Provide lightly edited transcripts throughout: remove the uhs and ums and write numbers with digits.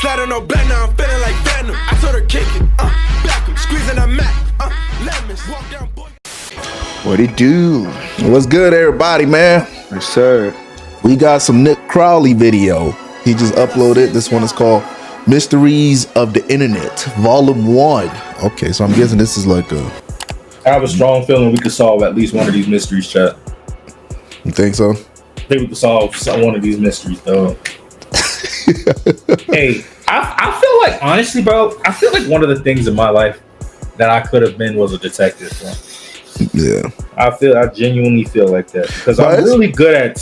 Sliding no back now, I'm feeling like Venom. I told her kick it, back him, squeezing a mat, lemons, walk down, boy. What it do? What's good, everybody, man? Yes, sir. We got some Nick Crowley video. He just uploaded. This one is called Mysteries of the Internet, Vol.1. Okay, so I'm guessing this is like a... I have a strong feeling we could solve at least one of these mysteries, chat. You think so? I think we could solve one of these mysteries, though. Hey, I feel like, honestly, bro, I feel like one of the things in my life that I could have been was a detective, bro. Yeah. I genuinely feel like that because I'm really good at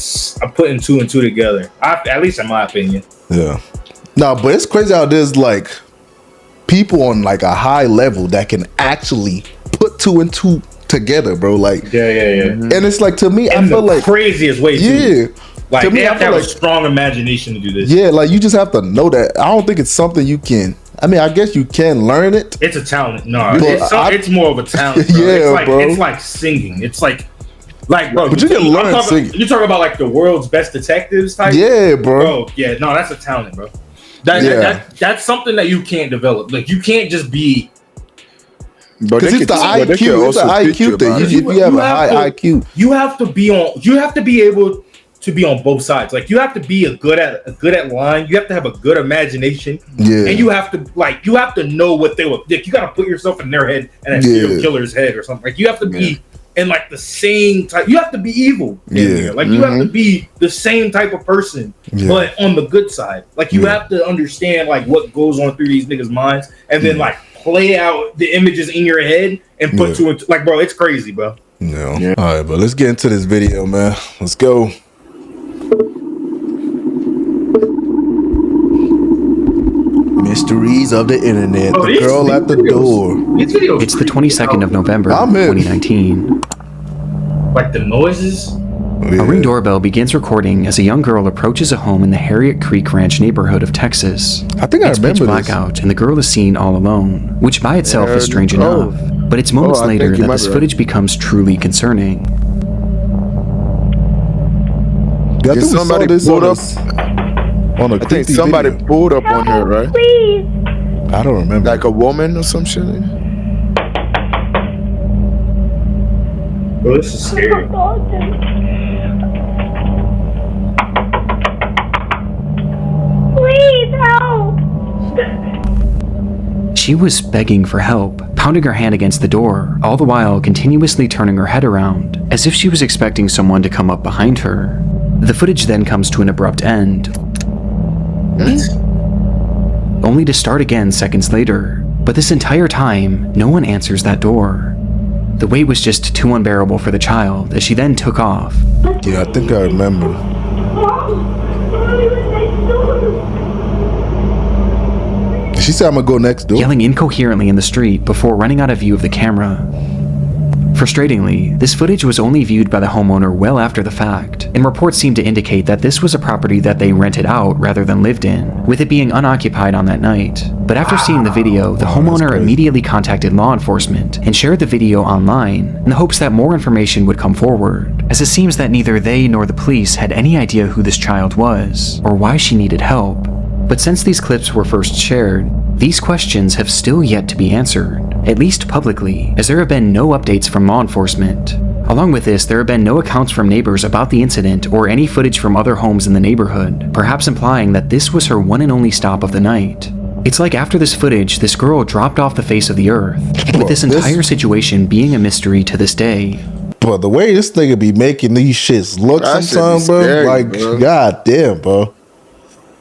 putting two and two together. At least in my opinion. Yeah. No, but it's crazy how there's like people on like a high level that can actually put two and two together, bro. Like yeah. Mm-hmm. And it's like, to me, and I feel like craziest way too. Yeah. Like they have to have like a strong imagination to do this. Yeah, like you just have to know that. I don't think it's something you can. I mean, I guess you can learn it. It's a talent. No, it's more of a talent. Bro. Yeah, it's like singing. It's like bro. But you can learn singing. You talk about like the world's best detectives type. Yeah, bro. Yeah, no, that's a talent, bro. That's something that you can't develop. Like you can't just be. Because it's the IQ. It's the IQ thing. If you have a high IQ, you have to be able to be on both sides. Like you have to be good at line. You have to have a good imagination. Yeah. And you have to know what they would. Like, you got to put yourself in their head and a serial killer's head or something. Like you have to be in like the same type. You have to be evil. Like you have to be the same type of person, but on the good side. Like you have to understand like what goes on through these niggas' minds, and then like play out the images in your head and put two and two. Like, bro, it's crazy, bro. Yeah. All right, but let's get into this video, man. Let's go. Mysteries of the Internet. The girl at the door. It's the 22nd of November, 2019. Like the noises? A Ring doorbell begins recording as a young girl approaches a home in the Harriet Creek Ranch neighborhood of Texas. I think I remember pitch blackout, and the girl is seen all alone, which by itself is strange enough. But it's moments later that this footage becomes truly concerning. I think somebody pulled up on a I think somebody video. pulled up on her, right? Please. I don't remember. Like a woman or some shit. Bro, this is scary. Please help. She was begging for help, pounding her hand against the door, all the while continuously turning her head around, as if she was expecting someone to come up behind her. The footage then comes to an abrupt end, only to start again seconds later. But this entire time, no one answers that door. The wait was just too unbearable for the child, as she then took off. Yeah, I think I remember. She said, "I'm gonna go next door." Yelling incoherently in the street before running out of view of the camera. Frustratingly, this footage was only viewed by the homeowner well after the fact, and reports seem to indicate that this was a property that they rented out rather than lived in, with it being unoccupied on that night. But after seeing the video, the homeowner immediately contacted law enforcement and shared the video online in the hopes that more information would come forward, as it seems that neither they nor the police had any idea who this child was or why she needed help. But since these clips were first shared, these questions have still yet to be answered, at least publicly, as there have been no updates from law enforcement. Along with this, there have been no accounts from neighbors about the incident or any footage from other homes in the neighborhood, perhaps implying that this was her one and only stop of the night. It's like after this footage, this girl dropped off the face of the earth, with this entire situation being a mystery to this day. But the way this nigga be making these shits look sometimes, bro, scary, like, bro. God damn, bro.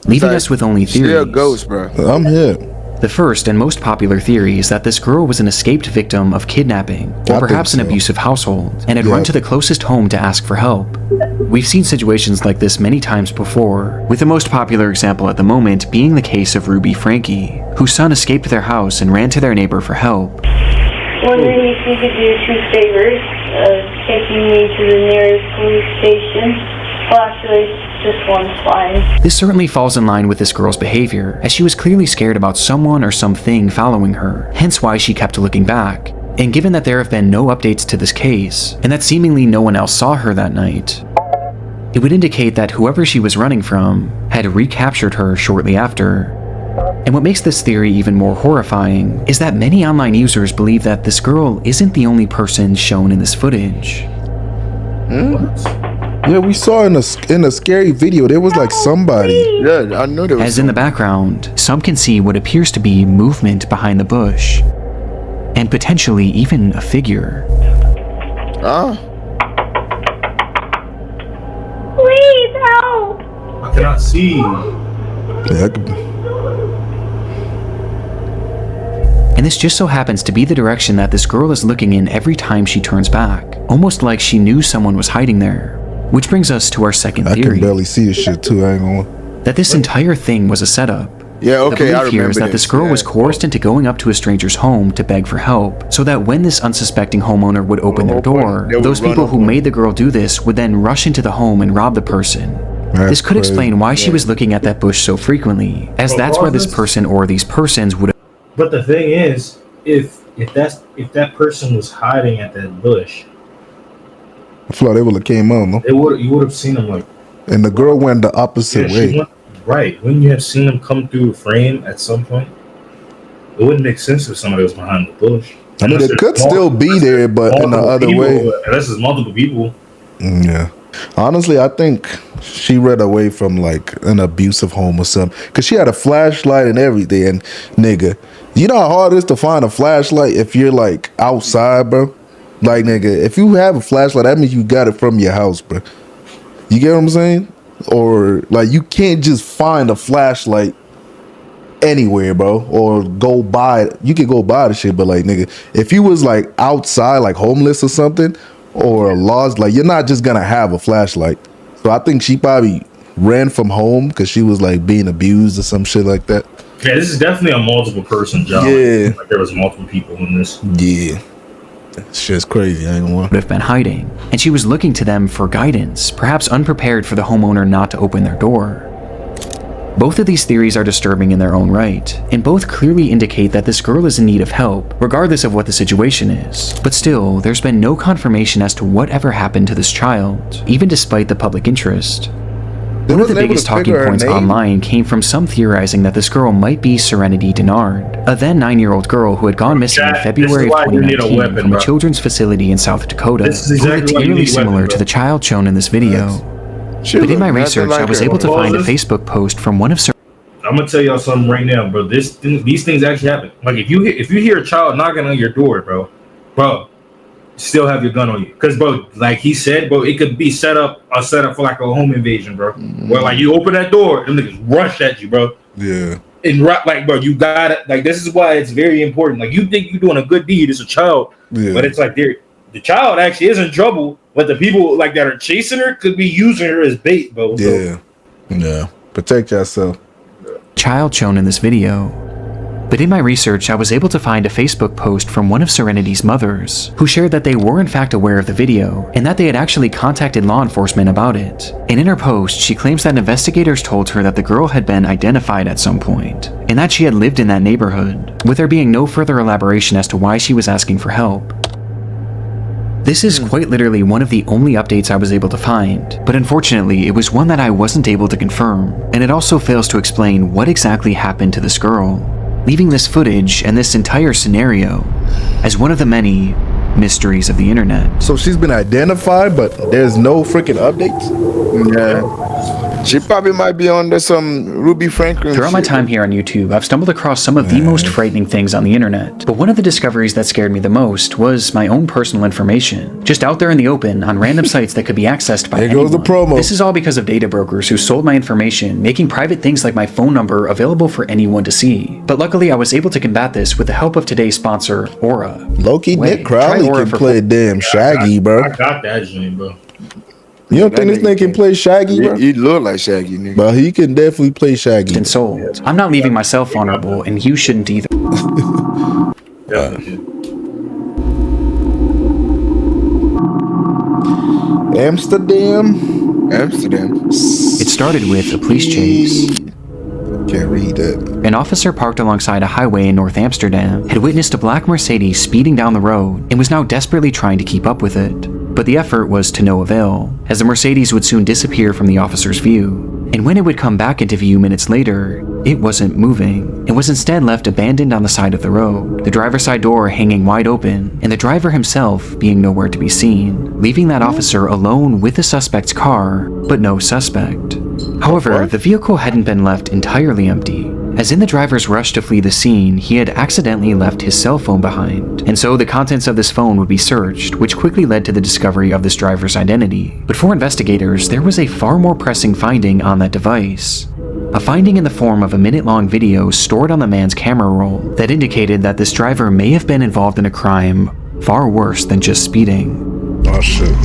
Leaving us with only theories. Still ghost, bro. I'm here. The first and most popular theory is that this girl was an escaped victim of kidnapping, or perhaps an abusive household, and had run to the closest home to ask for help. We've seen situations like this many times before, with the most popular example at the moment being the case of Ruby Frankie, whose son escaped their house and ran to their neighbor for help. Wondering if you could do 2 favors, taking me to the nearest police station. Well, actually, just one's fine. This certainly falls in line with this girl's behavior, as she was clearly scared about someone or something following her, hence why she kept looking back. And given that there have been no updates to this case, and that seemingly no one else saw her that night, it would indicate that whoever she was running from had recaptured her shortly after. And what makes this theory even more horrifying is that many online users believe that this girl isn't the only person shown in this footage. Yeah, we saw in a scary video, there was like somebody. Yeah, I know there was. As in the background, some can see what appears to be movement behind the bush, and potentially even a figure. Please help! I cannot see. Yeah, And this just so happens to be the direction that this girl is looking in every time she turns back, almost like she knew someone was hiding there. Which brings us to our second I theory. can barely see this shit too, I ain't gonna. That this entire thing was a setup. Yeah, okay, the I belief here is remember that this girl was coerced into going up to a stranger's home to beg for help, so that when this unsuspecting homeowner would open their door, those people who made the girl do this would then rush into the home and rob the person. This could explain why she was looking at that bush so frequently, as that's where this person or these persons would. But the thing is, if that person was hiding at that bush, I feel like they would have came on, no? you would have seen them like. And the girl went the opposite way. Right. Wouldn't you have seen them come through the frame at some point? It wouldn't make sense if somebody was behind the bush. I mean, it could still be there, but in the other way. Unless there's multiple people. Yeah. Honestly, I think she ran away from like an abusive home or something. Because she had a flashlight and everything. And nigga, you know how hard it is to find a flashlight if you're like outside, bro? Like, nigga, if you have a flashlight, that means you got it from your house, bro. You get what I'm saying? Or like you can't just find a flashlight anywhere, bro, or go buy it. You can go buy the shit, but like, nigga, if you was like outside, like homeless or something, or lost, like you're not just gonna have a flashlight. So I think she probably ran from home because she was like being abused or some shit like that. Yeah, this is definitely a multiple person job. Yeah, like there was multiple people in this. Yeah. Shit's crazy. I ain't gonna lie. Would have been hiding, and she was looking to them for guidance, perhaps unprepared for the homeowner not to open their door. Both of these theories are disturbing in their own right, and both clearly indicate that this girl is in need of help, regardless of what the situation is. But still, there's been no confirmation as to whatever happened to this child, even despite the public interest. One of the biggest talking points online came from some theorizing that this girl might be Serenity Denard, a then 9-year-old girl who had gone missing in February of 2019 from a children's facility in South Dakota, who looked eerily similar to the child shown in this video. But in my research, I was able to find a Facebook post from one of I'm gonna tell y'all something right now, bro. These things actually happen. Like if you hear a child knocking on your door, bro, still have your gun on you, because bro, like he said, bro, it could be set up for like a home invasion, bro. Where like you open that door and niggas rush at you, bro. Yeah. And like, bro, you got it. Like this is why it's very important. Like you think you're doing a good deed, it's a child, but it's like the child actually is in trouble, but the people like that are chasing her could be using her as bait, bro. Yeah. Yeah. Protect yourself. Child shown in this video. But in my research, I was able to find a Facebook post from one of Serenity's mothers, who shared that they were in fact aware of the video, and that they had actually contacted law enforcement about it. And in her post, she claims that investigators told her that the girl had been identified at some point, and that she had lived in that neighborhood, with there being no further elaboration as to why she was asking for help. This is quite literally one of the only updates I was able to find, but unfortunately it was one that I wasn't able to confirm, and it also fails to explain what exactly happened to this girl, leaving this footage and this entire scenario as one of the many mysteries of the internet. So she's been identified, but there's no freaking updates? Yeah. She probably might be under some Ruby Franklin Throughout my shit. time here on YouTube, I've stumbled across some of the most frightening things on the internet. But one of the discoveries that scared me the most was my own personal information, just out there in the open on random sites that could be accessed by anyone. There goes the promo. This is all because of data brokers who sold my information, making private things like my phone number available for anyone to see. But luckily, I was able to combat this with the help of today's sponsor, Aura. Low-key, Nick Crowley can play damn Shaggy, bro. I got that dream, bro. You don't think this nigga can play Shaggy, bro? He look like Shaggy, nigga. But he can definitely play Shaggy. And sold. I'm not leaving myself vulnerable, and you shouldn't either. Amsterdam. It started with a police chase. Can't read that. An officer parked alongside a highway in North Amsterdam had witnessed a black Mercedes speeding down the road and was now desperately trying to keep up with it. But the effort was to no avail, as the Mercedes would soon disappear from the officer's view. And when it would come back into view minutes later, it wasn't moving. It was instead left abandoned on the side of the road, the driver's side door hanging wide open, and the driver himself being nowhere to be seen, leaving that officer alone with the suspect's car, but no suspect. However, the vehicle hadn't been left entirely empty. As in the driver's rush to flee the scene, he had accidentally left his cell phone behind, and so the contents of this phone would be searched, which quickly led to the discovery of this driver's identity. But for investigators, there was a far more pressing finding on that device. A finding in the form of a minute-long video stored on the man's camera roll that indicated that this driver may have been involved in a crime far worse than just speeding. Oh shit.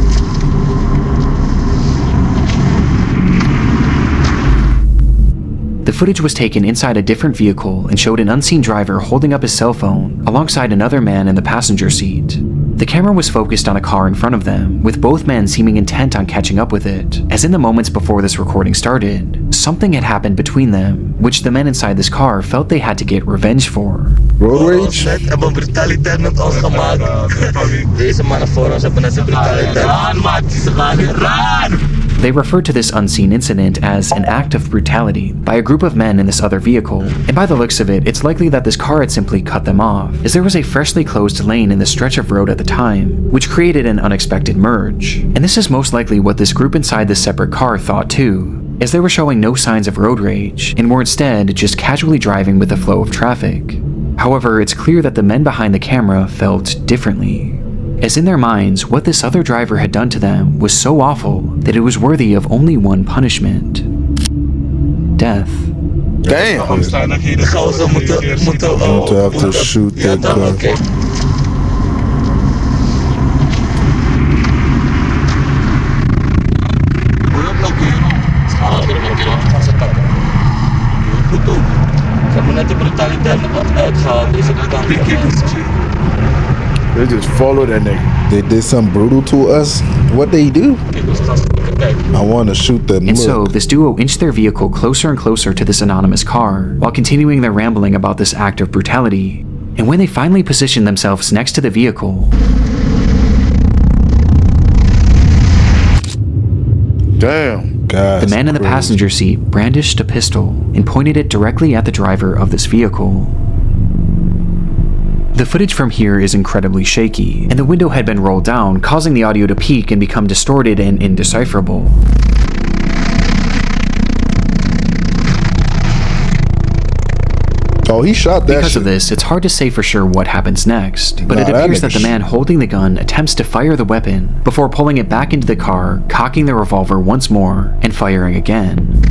The footage was taken inside a different vehicle and showed an unseen driver holding up his cell phone alongside another man in the passenger seat. The camera was focused on a car in front of them, with both men seeming intent on catching up with it. As in the moments before this recording started, something had happened between them, which the men inside this car felt they had to get revenge for. Road rage? Hebben brutaliteit met ons gemaakt. Deze mannen voor ons hebben net de brutaliteit. Run, maat, ze gaan niet run! They referred to this unseen incident as an act of brutality by a group of men in this other vehicle, and by the looks of it, it's likely that this car had simply cut them off, as there was a freshly closed lane in the stretch of road at the time, which created an unexpected merge. And this is most likely what this group inside this separate car thought too, as they were showing no signs of road rage, and were instead just casually driving with the flow of traffic. However, it's clear that the men behind the camera felt differently, as in their minds, what this other driver had done to them was so awful that it was worthy of only one punishment: death. Damn. To have to shoot that car. They just followed that nigga. They did something brutal to us. What they do? I want to shoot them. And so this duo inched their vehicle closer and closer to this anonymous car, while continuing their rambling about this act of brutality. And when they finally positioned themselves next to the vehicle, Damn. God, the man in the crazy. passenger seat brandished a pistol and pointed it directly at the driver of this vehicle. The footage from here is incredibly shaky, and the window had been rolled down, causing the audio to peak and become distorted and indecipherable. Oh, he shot that Because shit. of this, it's hard to say for sure what happens next, but Nah, it that appears that the nigga man holding the gun attempts to fire the weapon before pulling it back into the car, cocking the revolver once more, and firing again.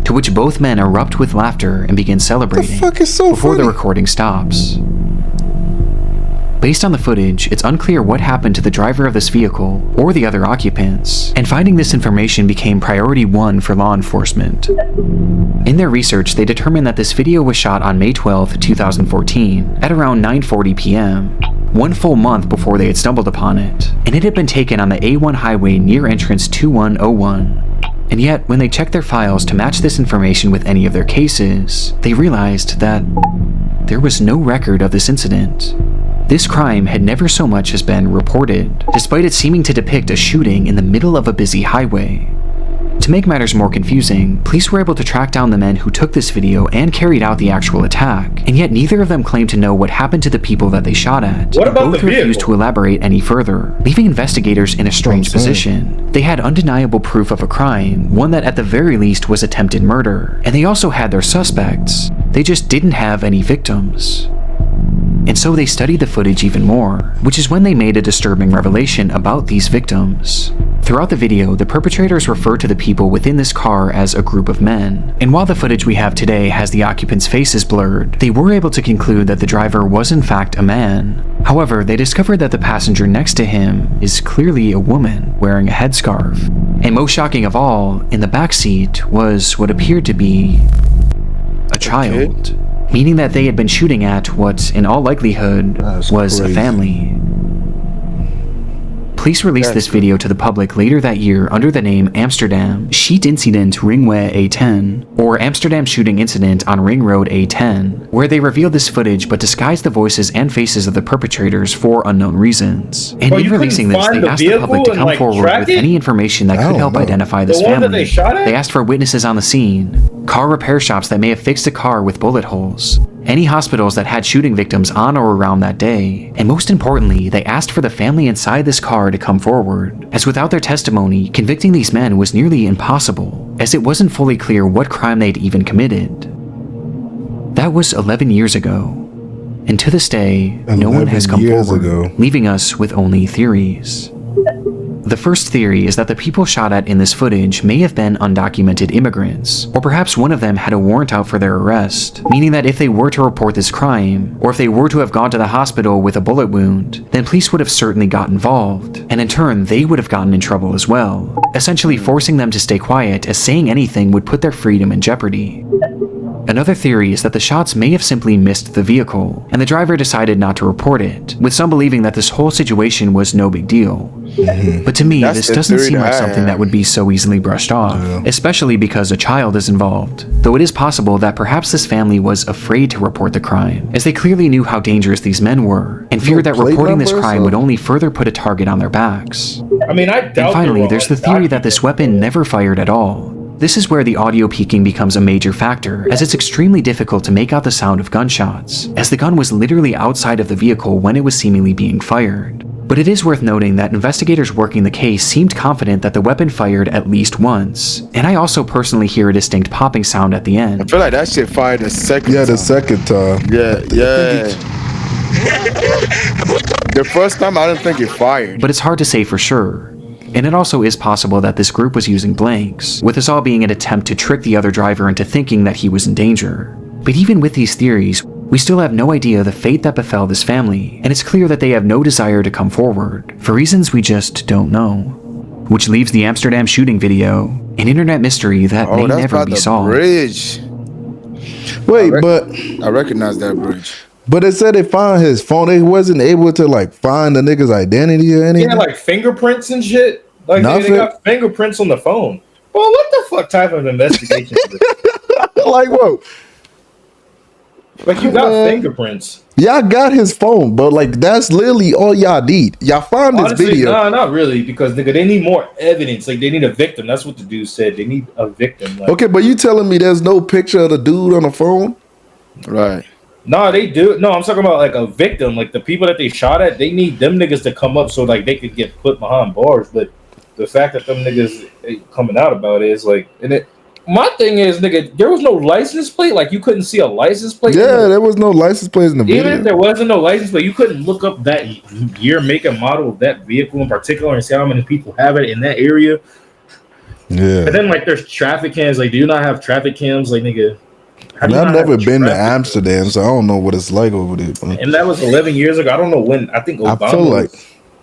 To which both men erupt with laughter and begin celebrating The fuck is so before the funny? recording stops. Based on the footage, it's unclear what happened to the driver of this vehicle or the other occupants, and finding this information became priority 1 for law enforcement. In their research, they determined that this video was shot on May 12, 2014, at around 9:40 p.m., 1 full month before they had stumbled upon it, and it had been taken on the A1 highway near entrance 2101. And yet, when they checked their files to match this information with any of their cases, they realized that there was no record of this incident. This crime had never so much as been reported, despite it seeming to depict a shooting in the middle of a busy highway. To make matters more confusing, police were able to track down the men who took this video and carried out the actual attack, and yet neither of them claimed to know what happened to the people that they shot at. What about Both the vehicle? refused to elaborate any further, leaving investigators in a strange position. They had undeniable proof of a crime, one that at the very least was attempted murder, and they also had their suspects. They just didn't have any victims. And so they studied the footage even more, which is when they made a disturbing revelation about these victims. Throughout the video, the perpetrators refer to the people within this car as a group of men, and while the footage we have today has the occupants' faces blurred, they were able to conclude that the driver was in fact a man. However, they discovered that the passenger next to him is clearly a woman wearing a headscarf. And most shocking of all, in the back seat was what appeared to be a child. Meaning that they had been shooting at what, in all likelihood, That's was a crazy. family. Police released this video to the public later that year under the name Amsterdam Sheet Incident Ringway A10, or Amsterdam Shooting Incident on Ring Road A10, where they revealed this footage but disguised the voices and faces of the perpetrators for unknown reasons. And in releasing this, they asked the public to come forward with any information that could help identify this family. They asked for witnesses on the scene, car repair shops that may have fixed a car with bullet holes, any hospitals that had shooting victims on or around that day, and most importantly, they asked for the family inside this car to come forward, as without their testimony, convicting these men was nearly impossible, as it wasn't fully clear what crime they'd even committed. That was 11 years ago, and to this day, no one has come forward, leaving us with only theories. The first theory is that the people shot at in this footage may have been undocumented immigrants, or perhaps one of them had a warrant out for their arrest, meaning that if they were to report this crime, or if they were to have gone to the hospital with a bullet wound, then police would have certainly got involved, and in turn they would have gotten in trouble as well, essentially forcing them to stay quiet as saying anything would put their freedom in jeopardy. Another theory is that the shots may have simply missed the vehicle, and the driver decided not to report it, with some believing that this whole situation was no big deal. But to me, this doesn't seem like something that would be so easily brushed off, especially because a child is involved, though it is possible that perhaps this family was afraid to report the crime, as they clearly knew how dangerous these men were, and feared that reporting this crime would only further put a target on their backs. I mean, I doubt. And finally, there's the theory that this weapon never fired at all. This is where the audio peaking becomes a major factor, as it's extremely difficult to make out the sound of gunshots, as the gun was literally outside of the vehicle when it was seemingly being fired. But it is worth noting that investigators working the case seemed confident that the weapon fired at least once, and I also personally hear a distinct popping sound at the end. I feel like that shit fired the second time. Yeah, the second time. Yeah. The first time I didn't think it fired. But it's hard to say for sure. And it also is possible that this group was using blanks, with this all being an attempt to trick the other driver into thinking that he was in danger. But even with these theories, we still have no idea the fate that befell this family, and it's clear that they have no desire to come forward, for reasons we just don't know. Which leaves the Amsterdam shooting video, an internet mystery that may never be solved. Bridge. Wait, I recognize that bridge. But it said they found his phone. They wasn't able to like find the nigga's identity or anything. Yeah, like fingerprints and shit. Like they got fingerprints on the phone. Well, what the fuck type of investigation is this? Like what? Like you got fingerprints. Y'all got his phone, but like that's literally all y'all need. Y'all found this video. No, not really, because nigga, they need more evidence. Like they need a victim. That's what the dude said. They need a victim. Like, okay, but you telling me there's no picture of the dude on the phone? Right. No, they do. No, I'm talking about like a victim. Like the people that they shot at, they need them niggas to come up so like they could get put behind bars. But the fact that them niggas ain't coming out about it is like, and it. My thing is, nigga, there was no license plate. Like you couldn't see a license plate. Yeah, there was no license plate in the video. Even if there wasn't no license plate, you couldn't look up that year, make, and model of that vehicle in particular and see how many people have it in that area. Yeah. And then like there's traffic cams. Like, do you not have traffic cams? Like, nigga. I've never been to Amsterdam, so I don't know what it's like over there. Bro. And that was 11 years ago. I don't know when. I think Obama. I feel like.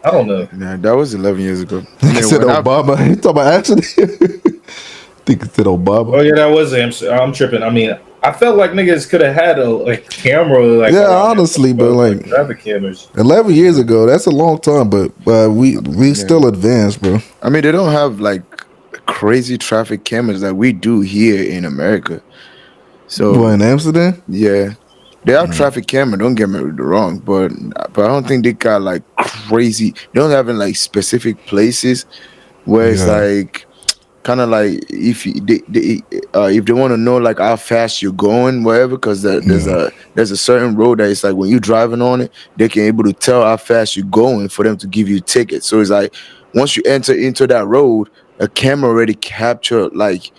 I don't know. Yeah, that was 11 years ago. I said Obama. You talking about Amsterdam? I think it said Obama. Oh yeah, that was Amsterdam. I'm tripping. I mean, I felt like niggas could have had a camera. Like yeah, honestly, but like traffic cameras. 11 years ago, that's a long time. But we still advanced, bro. I mean, they don't have like crazy traffic cameras that we do here in America. So in Amsterdam, yeah, they have traffic camera. Don't get me wrong, but I don't think they got like crazy. They don't have in like specific places where it's like kind of like if they want to know like how fast you're going, wherever, because there's a certain road that it's like when you're driving on it, they can able to tell how fast you're going for them to give you tickets. So it's like once you enter into that road, a camera already capture like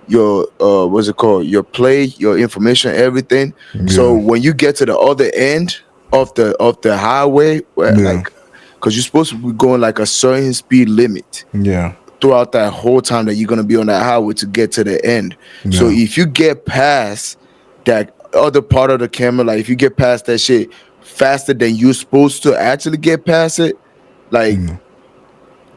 your what's it called, your play, your information, everything. So when you get to the other end of the highway, where like because you're supposed to be going like a certain speed limit throughout that whole time that you're going to be on that highway to get to the end. So if you get past that other part of the camera, like if you get past that shit faster than you're supposed to actually get past it, like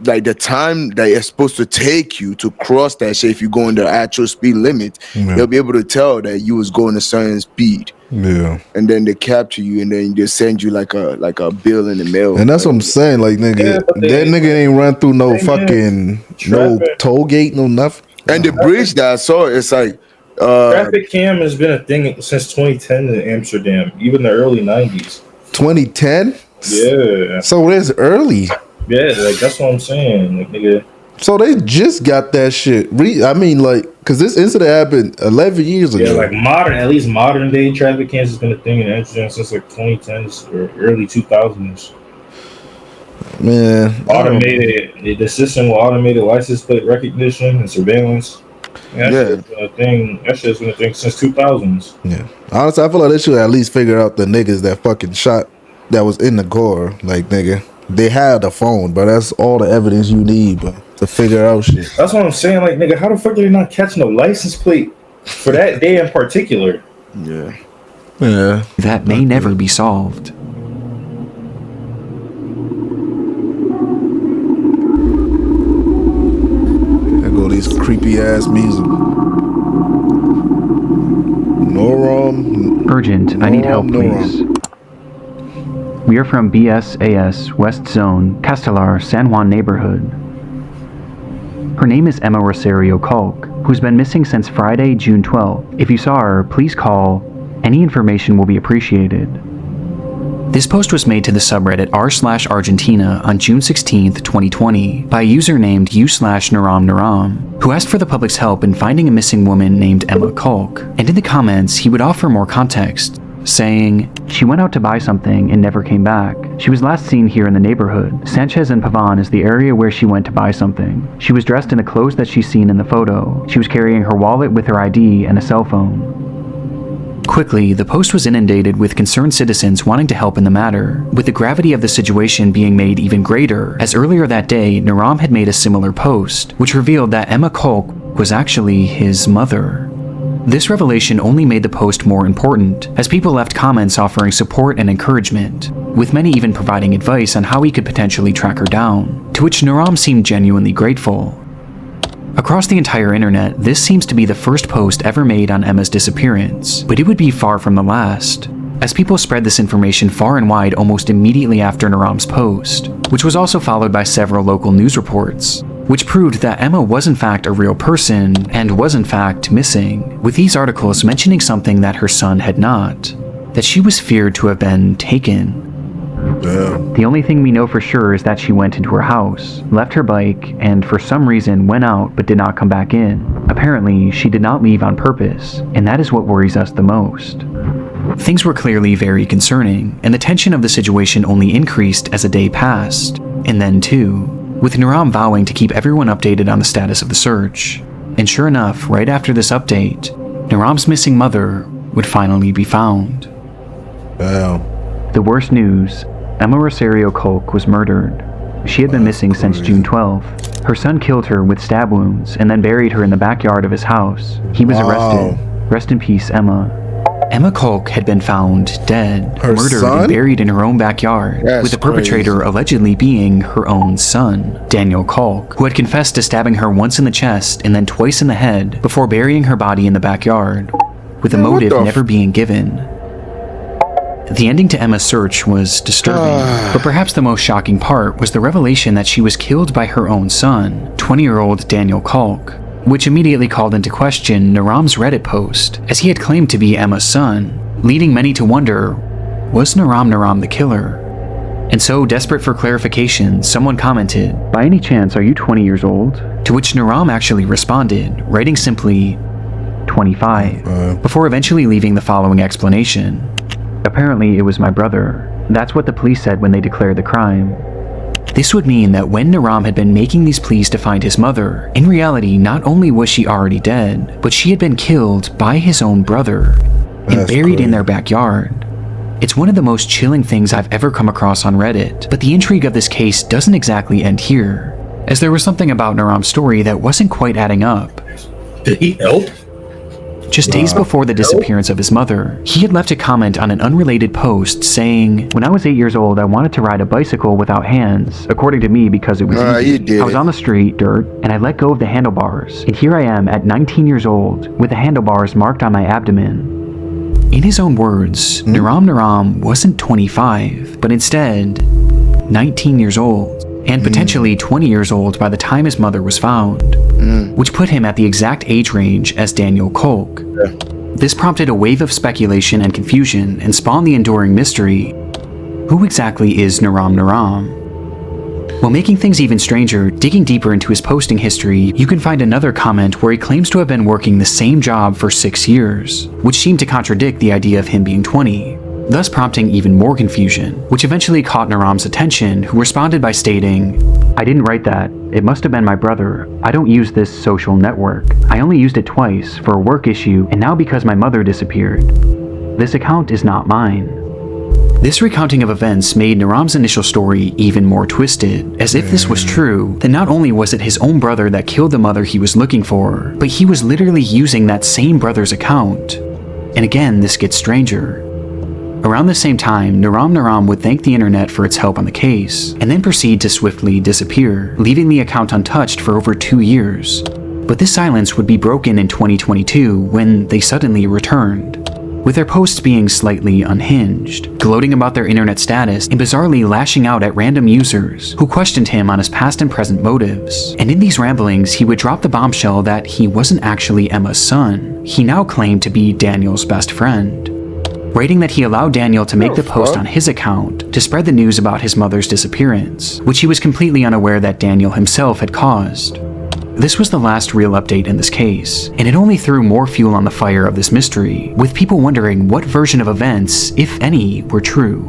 the time that it's supposed to take you to cross that shit, if you go in the actual speed limit, they'll be able to tell that you was going a certain speed. Yeah. And then they capture you, and then they send you like a bill in the mail. And that's what I'm saying. Like, nigga, that nigga ain't run through no fucking no toll gate, no nothing. And the bridge that I saw, it's like traffic cam has been a thing since 2010 in Amsterdam, even the early 90s. 2010? Yeah. So it's early. Yeah, like that's what I'm saying, like, nigga. So they just got that shit. I mean, like, because this incident happened 11 years ago. Yeah, like at least modern day traffic cams has been a thing in Amsterdam since like 2010s or early 2000s. Man, automated. The system will automated license plate recognition and surveillance. That shit's been a thing. That shit's been a thing since 2000s. Yeah, honestly, I feel like they should at least figure out the niggas that fucking shot that was in the car. Like, nigga, they had a phone, but that's all the evidence you need, but to figure out shit. That's what I'm saying. Like, nigga, how the fuck did they not catch no license plate for that day in particular? Yeah. That may never be solved. There go these creepy ass music. Urgent, I need help, please. We are from BSAS West Zone, Castelar, San Juan neighborhood. Her name is Emma Rosario Culk, who's been missing since Friday, June 12th. If you saw her, please call. Any information will be appreciated. This post was made to the subreddit r/Argentina on June 16th, 2020 by a user named u/Naram, who asked for the public's help in finding a missing woman named Emma Culk, and in the comments he would offer more context, saying, "She went out to buy something and never came back. She was last seen here in the neighborhood. Sanchez and Pavan is the area where she went to buy something. She was dressed in the clothes that she's seen in the photo. She was carrying her wallet with her ID and a cell phone." Quickly, the post was inundated with concerned citizens wanting to help in the matter, with the gravity of the situation being made even greater, as earlier that day, Naram had made a similar post, which revealed that Emma Culk was actually his mother. This revelation only made the post more important, as people left comments offering support and encouragement, with many even providing advice on how he could potentially track her down, to which Naram seemed genuinely grateful. Across the entire internet, this seems to be the first post ever made on Emma's disappearance, but it would be far from the last, as people spread this information far and wide almost immediately after Naram's post, which was also followed by several local news reports, which proved that Emma was in fact a real person and was in fact missing, with these articles mentioning something that her son had not, that she was feared to have been taken. The only thing we know for sure is that she went into her house, left her bike, and for some reason went out but did not come back in. Apparently, she did not leave on purpose, and that is what worries us the most. Things were clearly very concerning, and the tension of the situation only increased as a day passed, and then too, with Naram vowing to keep everyone updated on the status of the search. And sure enough, right after this update, Naram's missing mother would finally be found. The worst news, Emma Rosario Culk was murdered. She had been missing since June 12th. Her son killed her with stab wounds and then buried her in the backyard of his house. He was arrested. Rest in peace, Emma. Emma Culk had been found dead, murdered and buried in her own backyard, with the perpetrator allegedly being her own son, Daniel Culk, who had confessed to stabbing her once in the chest and then twice in the head before burying her body in the backyard, with the motive never being given. The ending to Emma's search was disturbing, but perhaps the most shocking part was the revelation that she was killed by her own son, 20-year-old Daniel Culk, which immediately called into question Naram's Reddit post, as he had claimed to be Emma's son, leading many to wonder, was Naram the killer? And so, desperate for clarification, someone commented, "By any chance, are you 20 years old?" To which Naram actually responded, writing simply, 25, before eventually leaving the following explanation. "Apparently, it was my brother. That's what the police said when they declared the crime." This would mean that when Naram had been making these pleas to find his mother, in reality, not only was she already dead, but she had been killed by his own brother and buried in their backyard. It's one of the most chilling things I've ever come across on Reddit, but the intrigue of this case doesn't exactly end here, as there was something about Naram's story that wasn't quite adding up. Did he help? Just days before the disappearance of his mother, he had left a comment on an unrelated post saying, "When I was 8 years old, I wanted to ride a bicycle without hands, according to me because it was easy. I was on the street, dirt, and I let go of the handlebars. And here I am at 19 years old, with the handlebars marked on my abdomen." In his own words, Naram wasn't 25, but instead 19 years old, and potentially 20 years old by the time his mother was found, which put him at the exact age range as Daniel Kolk. This prompted a wave of speculation and confusion and spawned the enduring mystery: who exactly is Naram? While making things even stranger, digging deeper into his posting history, you can find another comment where he claims to have been working the same job for 6 years, which seemed to contradict the idea of him being 20, thus prompting even more confusion, which eventually caught Naram's attention, who responded by stating, "I didn't write that. It must have been my brother. I don't use this social network. I only used it twice for a work issue and now because my mother disappeared. This account is not mine." This recounting of events made Naram's initial story even more twisted, as if this was true, then not only was it his own brother that killed the mother he was looking for, but he was literally using that same brother's account. And again, this gets stranger. Around the same time, Naram would thank the internet for its help on the case, and then proceed to swiftly disappear, leaving the account untouched for over 2 years. But this silence would be broken in 2022 when they suddenly returned, with their posts being slightly unhinged, gloating about their internet status and bizarrely lashing out at random users who questioned him on his past and present motives. And in these ramblings, he would drop the bombshell that he wasn't actually Emma's son. He now claimed to be Daniel's best friend, writing that he allowed Daniel to make the post on his account to spread the news about his mother's disappearance, which he was completely unaware that Daniel himself had caused. This was the last real update in this case, and it only threw more fuel on the fire of this mystery, with people wondering what version of events, if any, were true.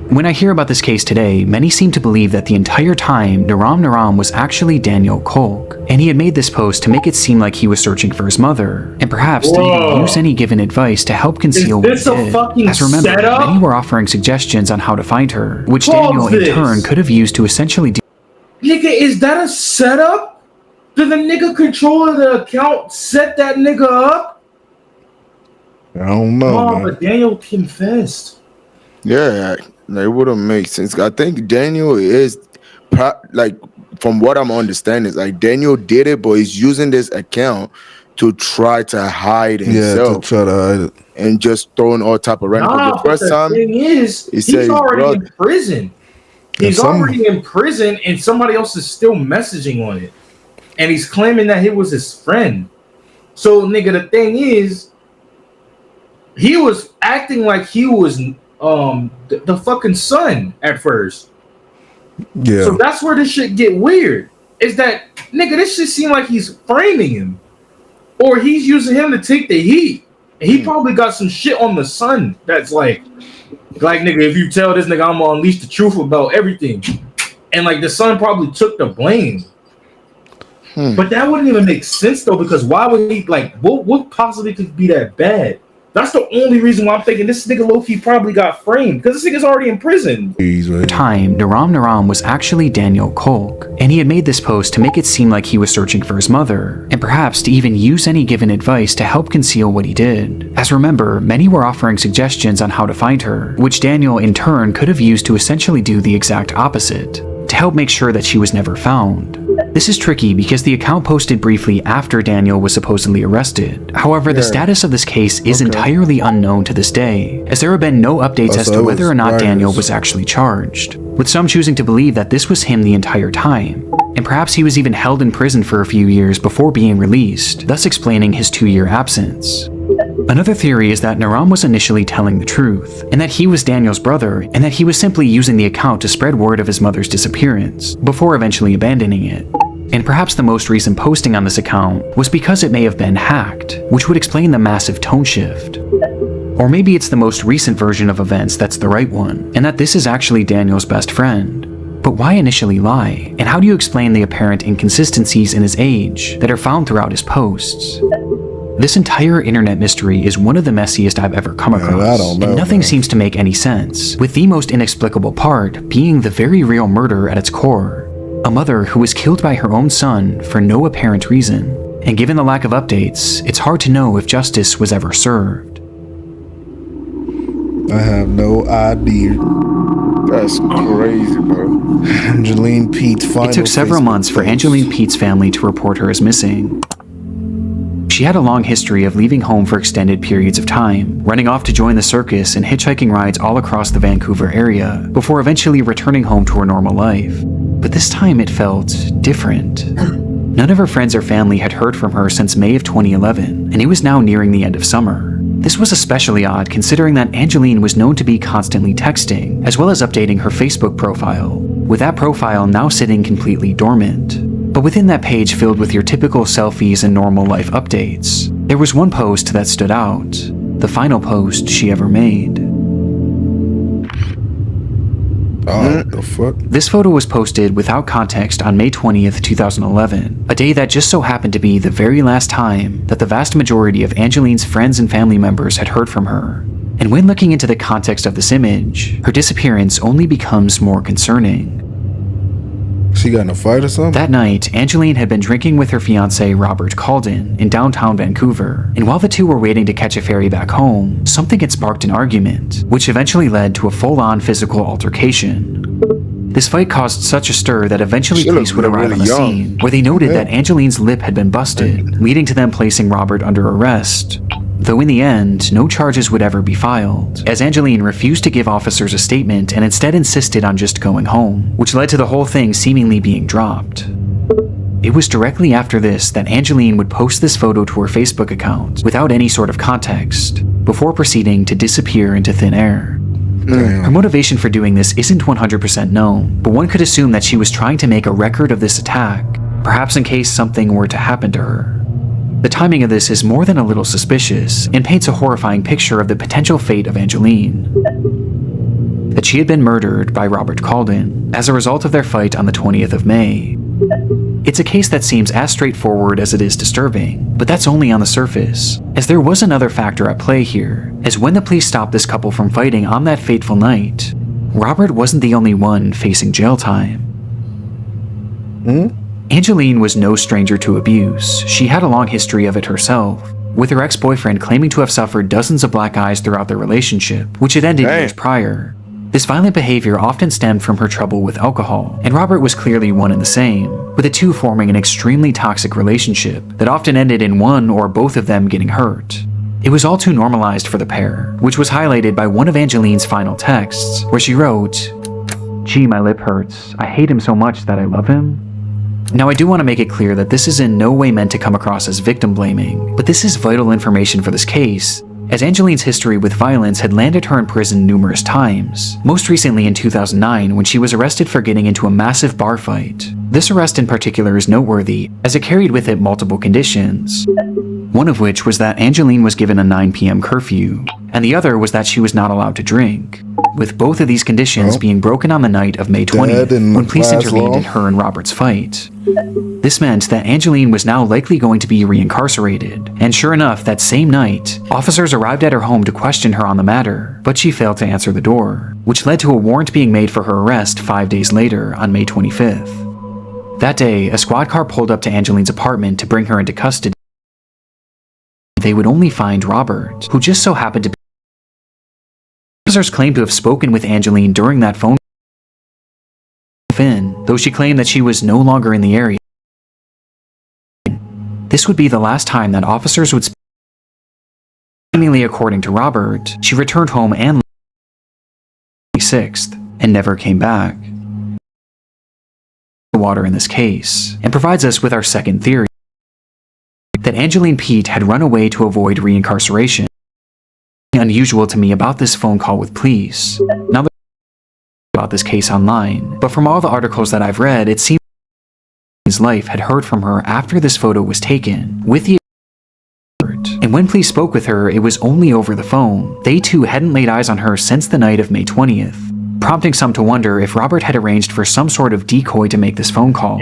When I hear about this case today, many seem to believe that the entire time Naram was actually Daniel Kolk, and he had made this post to make it seem like he was searching for his mother, and perhaps to even use any given advice to help conceal what he did. As remember, many were offering suggestions on how to find her, which Daniel in turn could have used to essentially do. Nigga, is that a setup? Did the nigga controller the account set that nigga up? I don't know. Man. But Daniel confessed. Yeah, it wouldn't make sense. I think Daniel is, like, from what I'm understanding, is like Daniel did it, but he's using this account to try to hide himself. Yeah, to try to hide it. And just throwing all type of random. Nah, The first time, thing is, he's already in prison. He's already in prison, and somebody else is still messaging on it. And he's claiming that he was his friend. So, nigga, the thing is, he was acting like he was the fucking son at first. Yeah. So that's where this shit get weird. Is that, nigga, this shit seem like he's framing him. Or he's using him to take the heat. And he probably got some shit on the son that's like, nigga, if you tell this nigga I'm gonna unleash the truth about everything. And like the son probably took the blame. But that wouldn't even make sense though, because why would he, like, what possibly could be that bad? That's the only reason why I'm thinking this nigga low-key probably got framed, because this nigga's already in prison. At the time, Naram was actually Daniel Kolk, and he had made this post to make it seem like he was searching for his mother, and perhaps to even use any given advice to help conceal what he did. As remember, many were offering suggestions on how to find her, which Daniel in turn could have used to essentially do the exact opposite, to help make sure that she was never found. This is tricky because the account posted briefly after Daniel was supposedly arrested. However, the status of this case is entirely unknown to this day, as there have been no updates as to whether or not Daniel was actually charged, with some choosing to believe that this was him the entire time, and perhaps he was even held in prison for a few years before being released, thus explaining his 2-year absence. Another theory is that Naram was initially telling the truth, and that he was Daniel's brother, and that he was simply using the account to spread word of his mother's disappearance, before eventually abandoning it. And perhaps the most recent posting on this account was because it may have been hacked, which would explain the massive tone shift. Or maybe it's the most recent version of events that's the right one, and that this is actually Daniel's best friend. But why initially lie? And how do you explain the apparent inconsistencies in his age that are found throughout his posts? This entire internet mystery is one of the messiest I've ever come across, and nothing seems to make any sense, with the most inexplicable part being the very real murder at its core. A mother who was killed by her own son for no apparent reason, and given the lack of updates, it's hard to know if justice was ever served. I have no idea. That's crazy, bro. Angeline Pete's final. It took several months for Angeline Pete's family to report her as missing. She had a long history of leaving home for extended periods of time, running off to join the circus and hitchhiking rides all across the Vancouver area, before eventually returning home to her normal life. But this time it felt different. None of her friends or family had heard from her since May of 2011, and it was now nearing the end of summer. This was especially odd considering that Angeline was known to be constantly texting, as well as updating her Facebook profile, with that profile now sitting completely dormant. But within that page filled with your typical selfies and normal life updates, there was one post that stood out, the final post she ever made. Oh, the fuck? This photo was posted without context on May 20th, 2011, a day that just so happened to be the very last time that the vast majority of Angeline's friends and family members had heard from her. And when looking into the context of this image, her disappearance only becomes more concerning. She got in a fight or something? That night, Angeline had been drinking with her fiancé Robert Calden in downtown Vancouver, and while the two were waiting to catch a ferry back home, something had sparked an argument, which eventually led to a full-on physical altercation. This fight caused such a stir that eventually police would arrive on the scene, where they noted that Angeline's lip had been busted, leading to them placing Robert under arrest. Though in the end, no charges would ever be filed, as Angeline refused to give officers a statement and instead insisted on just going home, which led to the whole thing seemingly being dropped. It was directly after this that Angeline would post this photo to her Facebook account without any sort of context, before proceeding to disappear into thin air. Her motivation for doing this isn't 100% known, but one could assume that she was trying to make a record of this attack, perhaps in case something were to happen to her. The timing of this is more than a little suspicious and paints a horrifying picture of the potential fate of Angeline. That she had been murdered by Robert Calden as a result of their fight on the 20th of May. It's a case that seems as straightforward as it is disturbing, but that's only on the surface, as there was another factor at play here, as when the police stopped this couple from fighting on that fateful night, Robert wasn't the only one facing jail time. Angeline was no stranger to abuse. She had a long history of it herself, with her ex-boyfriend claiming to have suffered dozens of black eyes throughout their relationship, which had ended years prior. This violent behavior often stemmed from her trouble with alcohol, and Robert was clearly one and the same, with the two forming an extremely toxic relationship that often ended in one or both of them getting hurt. It was all too normalized for the pair, which was highlighted by one of Angeline's final texts, where she wrote, "Gee, my lip hurts. I hate him so much that I love him." Now, I do want to make it clear that this is in no way meant to come across as victim blaming, but this is vital information for this case, as Angeline's history with violence had landed her in prison numerous times, most recently in 2009 when she was arrested for getting into a massive bar fight. This arrest in particular is noteworthy, as it carried with it multiple conditions, one of which was that Angeline was given a 9 p.m. curfew, and the other was that she was not allowed to drink, with both of these conditions being broken on the night of May 20th, when police intervened in her and Robert's fight. This meant that Angeline was now likely going to be reincarcerated, and sure enough, that same night, officers arrived at her home to question her on the matter, but she failed to answer the door, which led to a warrant being made for her arrest 5 days later on May 25th. That day, a squad car pulled up to Angeline's apartment to bring her into custody. They would only find Robert, who just so happened to be. Officers claimed to have spoken with Angeline during that phone in, though she claimed that she was no longer in the area. This would be the last time that officers would speak. Seemingly, according to Robert, she returned home and 26th and never came back. The water in this case, and provides us with our second theory, that Angeline Pete had run away to avoid reincarceration. Unusual to me about this phone call with police. Now about this case online, but from all the articles that I've read, it seems his life had heard from her after this photo was taken, with the and when police spoke with her, it was only over the phone. They too hadn't laid eyes on her since the night of May 20th, prompting some to wonder if Robert had arranged for some sort of decoy to make this phone call.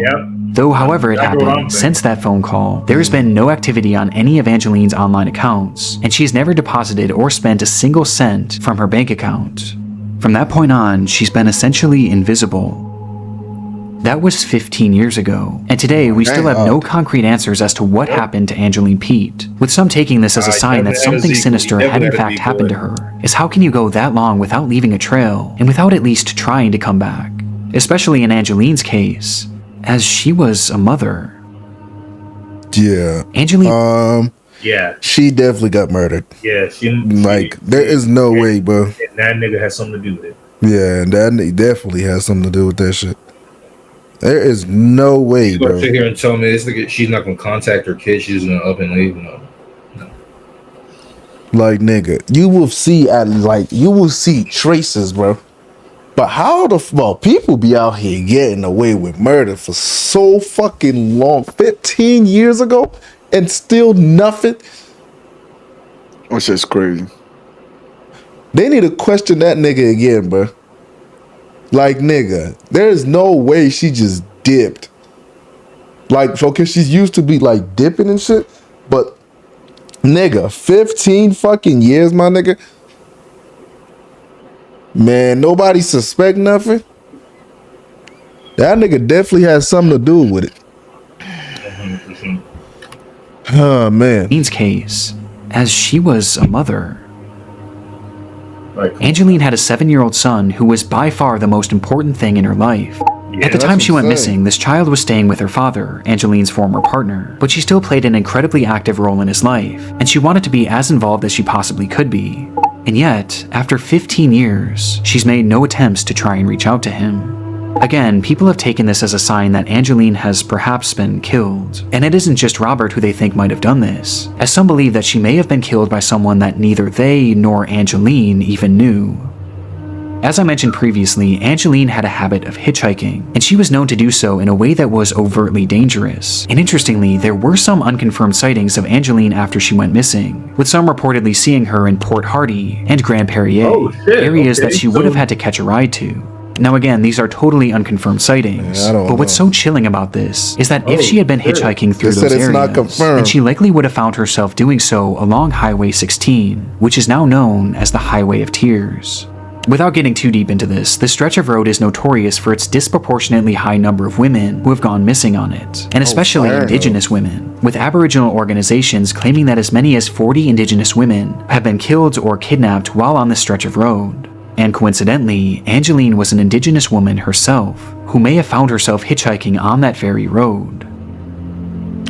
Though however it happened, since that phone call, there has been no activity on any of Angeline's online accounts, and she's never deposited or spent a single cent from her bank account. From that point on, she's been essentially invisible. That was 15 years ago, and today we still have no concrete answers as to what happened to Angeline Pete, with some taking this as a sign that something sinister had in fact happened to her, as how can you go that long without leaving a trail, and without at least trying to come back? Especially in Angeline's case, as she was a mother. Yeah. Angeline... Yeah. She definitely got murdered. Yeah. There is no way, bro. And that nigga has something to do with it. Yeah, and that definitely has something to do with that shit. There is no way, You bro. gonna sit here and tell me this nigga, she's not gonna contact her kid, she's gonna up and leave? No. Like, nigga, you will see traces, bro. But how the fuck people be out here getting away with murder for so fucking long, 15 years ago, and still nothing? Which is crazy. They need to question that nigga again, bro. Like, nigga, there's no way she just dipped. Like, okay, she's used to be like dipping and shit, but nigga, 15 fucking years, my nigga. Man, nobody suspect nothing. That nigga definitely has something to do with it. 100%. Oh, man. Angene's case, as she was a mother. Angeline had a 7-year-old son who was by far the most important thing in her life. At the time she went missing, this child was staying with her father, Angeline's former partner, but she still played an incredibly active role in his life, and she wanted to be as involved as she possibly could be. And yet, after 15 years, she's made no attempts to try and reach out to him. Again, people have taken this as a sign that Angeline has perhaps been killed, and it isn't just Robert who they think might have done this, as some believe that she may have been killed by someone that neither they nor Angeline even knew. As I mentioned previously, Angeline had a habit of hitchhiking, and she was known to do so in a way that was overtly dangerous. And interestingly, there were some unconfirmed sightings of Angeline after she went missing, with some reportedly seeing her in Port Hardy and Grand Perrier, areas that she would have had to catch a ride to. Now again, these are totally unconfirmed sightings, but what's so chilling about this is that if she had been hitchhiking through those areas, then she likely would have found herself doing so along Highway 16, which is now known as the Highway of Tears. Without getting too deep into this stretch of road is notorious for its disproportionately high number of women who have gone missing on it, and especially indigenous women, with Aboriginal organizations claiming that as many as 40 indigenous women have been killed or kidnapped while on this stretch of road. And coincidentally, Angeline was an indigenous woman herself, who may have found herself hitchhiking on that very road.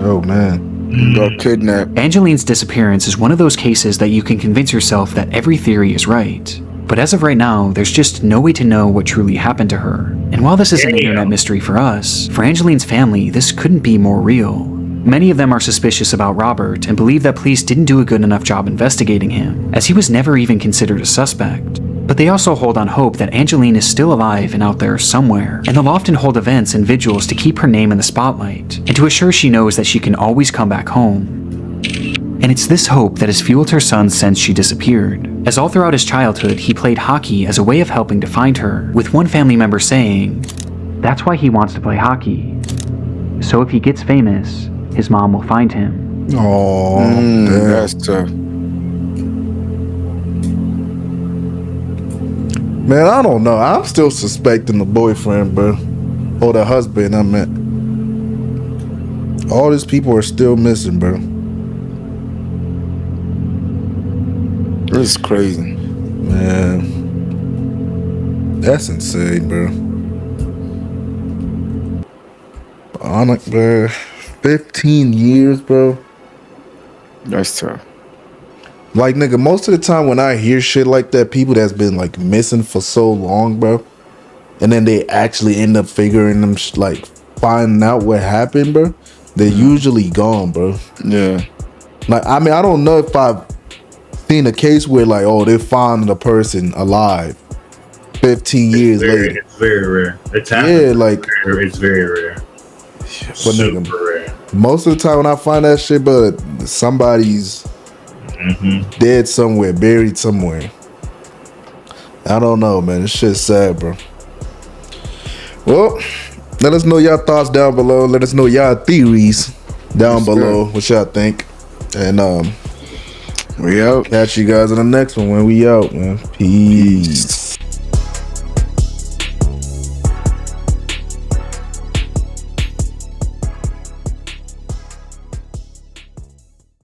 Oh man. Got kidnapped. Angeline's disappearance is one of those cases that you can convince yourself that every theory is right. But as of right now, there's just no way to know what truly happened to her. And while this is an internet mystery for us, for Angeline's family, this couldn't be more real. Many of them are suspicious about Robert and believe that police didn't do a good enough job investigating him, as he was never even considered a suspect. But they also hold on hope that Angeline is still alive and out there somewhere, and they'll often hold events and vigils to keep her name in the spotlight, and to assure she knows that she can always come back home. And it's this hope that has fueled her son since she disappeared, as all throughout his childhood he played hockey as a way of helping to find her, with one family member saying, "That's why he wants to play hockey. So if he gets famous, his mom will find him." Oh, that's tough. Man, I don't know. I'm still suspecting the boyfriend, bro. Or the husband, I meant. All these people are still missing, bro. This is crazy. Man. That's insane, bro. Honest, bro. 15 years, bro. That's tough. Like, nigga, most of the time when I hear shit like that, people that's been, like, missing for so long, bro, and then they actually end up figuring them, like, finding out what happened, bro, they're usually gone, bro. Yeah. Like, I mean, I don't know if I've seen a case where, like, oh, they found the person alive 15 years later. It's very rare. It's happened. Yeah, like, it's very rare. But Super nigga, rare. most of the time when I find that shit, bro, somebody's dead somewhere, buried somewhere. I don't know, man. This shit's sad, bro. Well, let us know your thoughts down below. Let us know your theories down below. What y'all think? And we out. Catch you guys in the next one when we out, man. Peace.